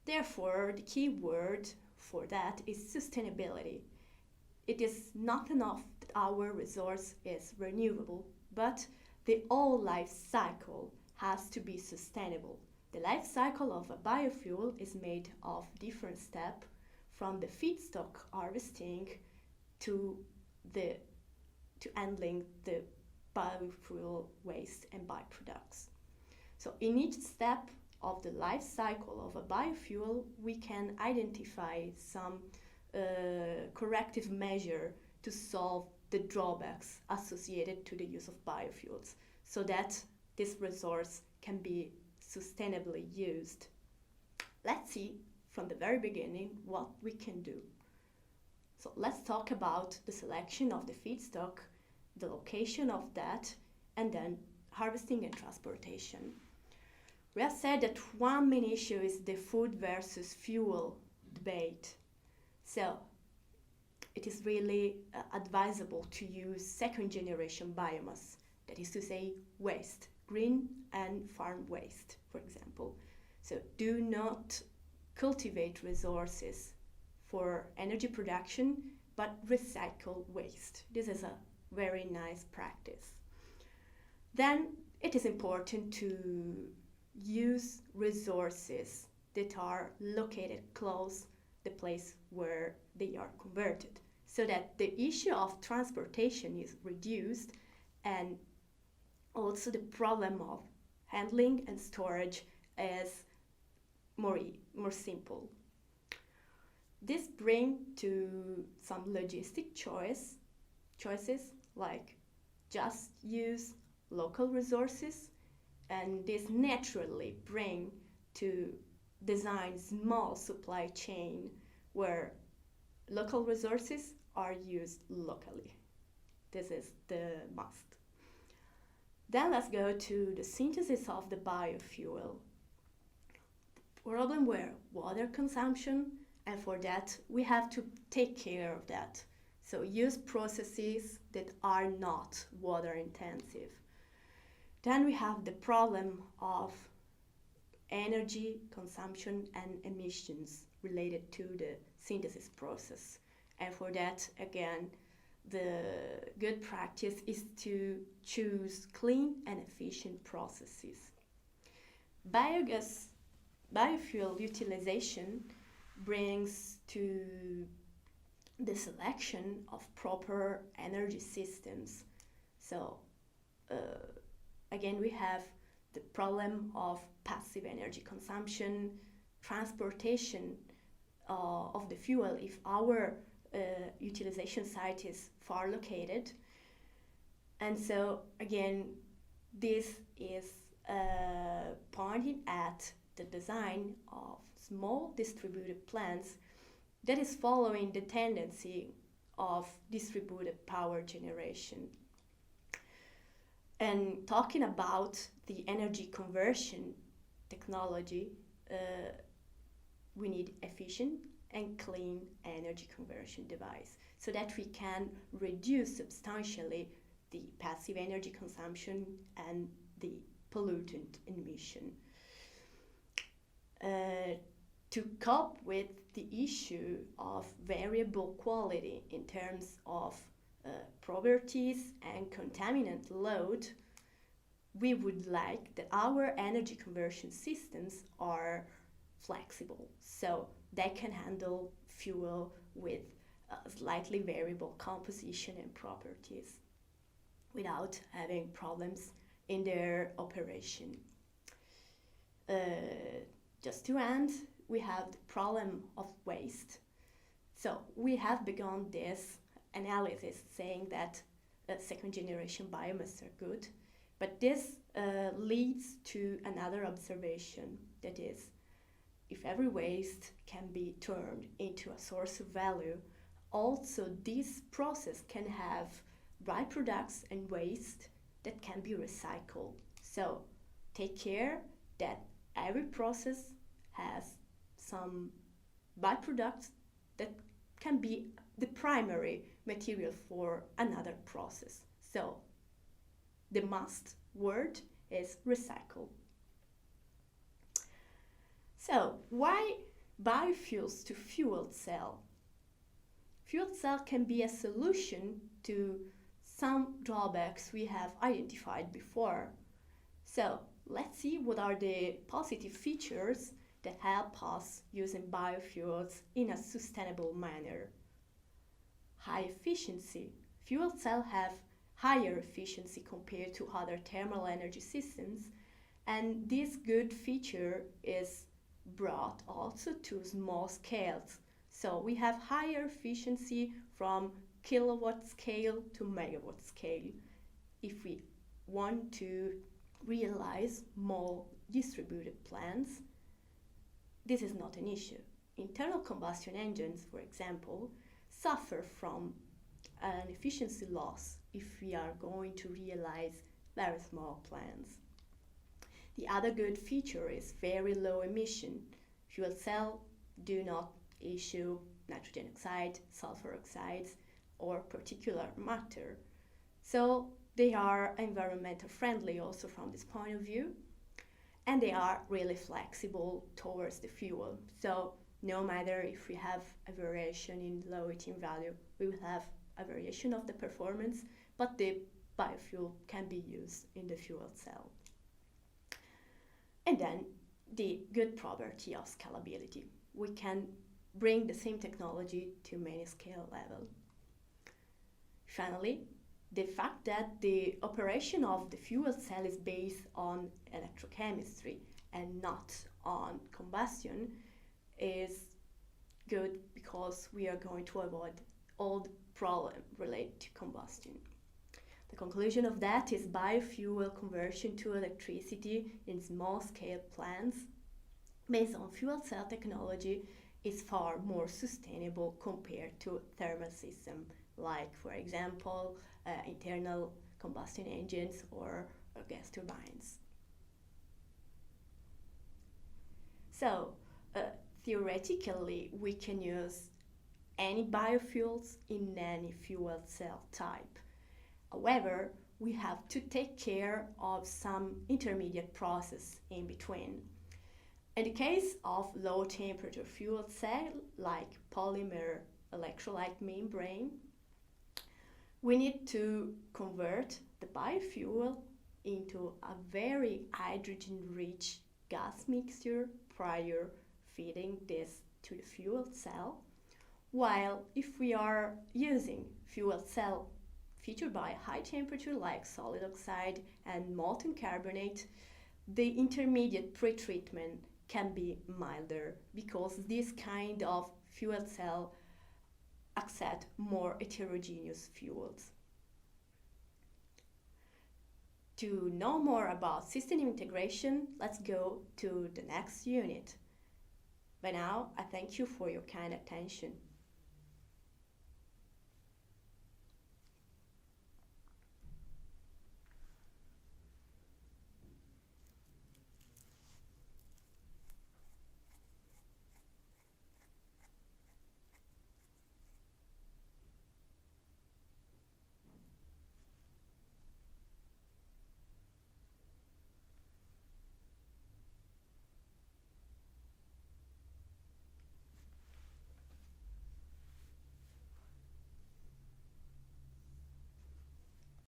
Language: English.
Therefore, the key word for that is sustainability. It is not enough that our resource is renewable, but the whole life cycle has to be sustainable. The life cycle of a biofuel is made of different steps, from the feedstock harvesting to handling the biofuel waste and byproducts. So in each step of the life cycle of a biofuel, we can identify some corrective measure to solve the drawbacks associated to the use of biofuels, so that this resource can be sustainably used. Let's see from the very beginning what we can do. So let's talk about the selection of the feedstock, the location of that, and then harvesting and transportation. We have said that one main issue is the food versus fuel debate. So it is really advisable to use second generation biomass, that is to say waste, green and farm waste, for example. So do not cultivate resources for energy production, but recycle waste. This is a very nice practice. Then it is important to use resources that are located close to the place where they are converted, so that the issue of transportation is reduced, and also the problem of handling and storage is more simple. This brings to some logistic choices, like just use local resources, and this naturally bring to design small supply chain where local resources are used locally. This is the must. Then let's go to the synthesis of the biofuel. Problem where water consumption, and for that we have to take care of that. So use processes that are not water intensive. Then we have the problem of energy consumption and emissions related to the synthesis process. And for that, again, the good practice is to choose clean and efficient processes. Biofuel utilization brings to the selection of proper energy systems. So again, we have the problem of passive energy consumption, transportation of the fuel if our utilization site is far located. And so again, this is pointing at the design of small distributed plants that is following the tendency of distributed power generation. And talking about the energy conversion technology, we need efficient and clean energy conversion device, so that we can reduce substantially the passive energy consumption and the pollutant emission. To cope with the issue of variable quality in terms of properties and contaminant load, we would like that our energy conversion systems are flexible, so they can handle fuel with slightly variable composition and properties without having problems in their operation. Just to end, we have the problem of waste. So we have begun this analysis saying that second generation biomass are good, but this leads to another observation, that is, if every waste can be turned into a source of value, also this process can have byproducts and waste that can be recycled. So take care that every process has some byproducts that can be the primary material for another process. So the must word is recycle. So why biofuels to fuel cell. Fuel cell can be a solution to some drawbacks we have identified before. So let's see what are the positive features that help us using biofuels in a sustainable manner. High efficiency. Fuel cells have higher efficiency compared to other thermal energy systems, and this good feature is brought also to small scales. So we have higher efficiency from kilowatt scale to megawatt scale. If we want to realize more distributed plants, this is not an issue. Internal combustion engines, for example, suffer from an efficiency loss if we are going to realize very small plants. The other good feature is very low emission. Fuel cells do not issue nitrogen oxide, sulfur oxides, or particulate matter. So they are environmental friendly also from this point of view, and they are really flexible towards the fuel. So no matter if we have a variation in low heating value, we will have a variation of the performance, but the biofuel can be used in the fuel cell. And then the good property of scalability. We can bring the same technology to many scale level. Finally, the fact that the operation of the fuel cell is based on electrochemistry and not on combustion is good because we are going to avoid all the problems related to combustion. The conclusion of that is biofuel conversion to electricity in small scale plants based on fuel cell technology is far more sustainable compared to thermal system like, for example, internal combustion engines or gas turbines. So theoretically we can use any biofuels in any fuel cell type. However, we have to take care of some intermediate process in between. In the case of low temperature fuel cell like polymer electrolyte membrane, we need to convert the biofuel into a very hydrogen rich gas mixture prior feeding this to the fuel cell, while if we are using fuel cell featured by high temperature like solid oxide and molten carbonate, the intermediate pretreatment can be milder because this kind of fuel cell accept more heterogeneous fuels. To know more about system integration, let's go to the next unit. By now, I thank you for your kind attention.